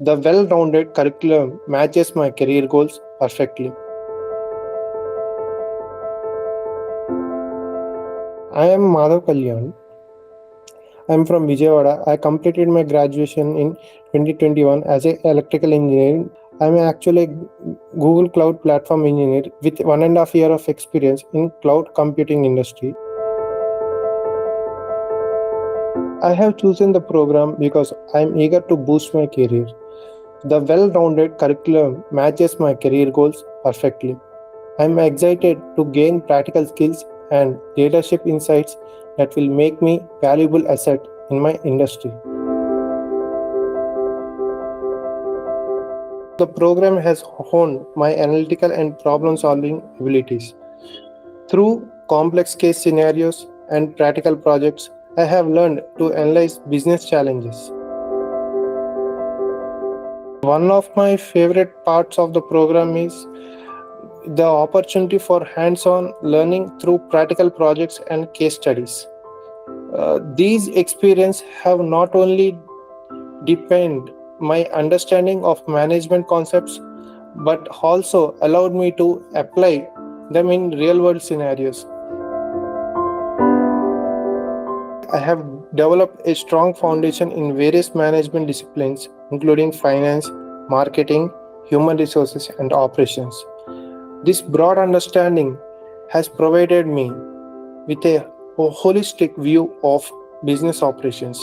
The well rounded curriculum matches my career goals perfectly. I am Madhav Kalyan. I am from Vijayawada. I completed my graduation in 2021 as an electrical engineer. I am actually a Google Cloud Platform engineer with 1.5 years of experience in cloud computing industry. I have chosen the program because I am eager to boost my career. The well-rounded curriculum matches my career goals perfectly. I am excited to gain practical skills and leadership insights that will make me valuable asset in my industry. The program has honed my analytical and problem-solving abilities. Through complex case scenarios and practical projects, I have learned to analyze business challenges. One of my favorite parts of the program is the opportunity for hands-on learning through practical projects and case studies. These experiences have not only deepened my understanding of management concepts but also allowed me to apply them in real-world scenarios. I have developed a strong foundation in various management disciplines, including finance, marketing, human resources, and operations. This broad understanding has provided me with a holistic view of business operations.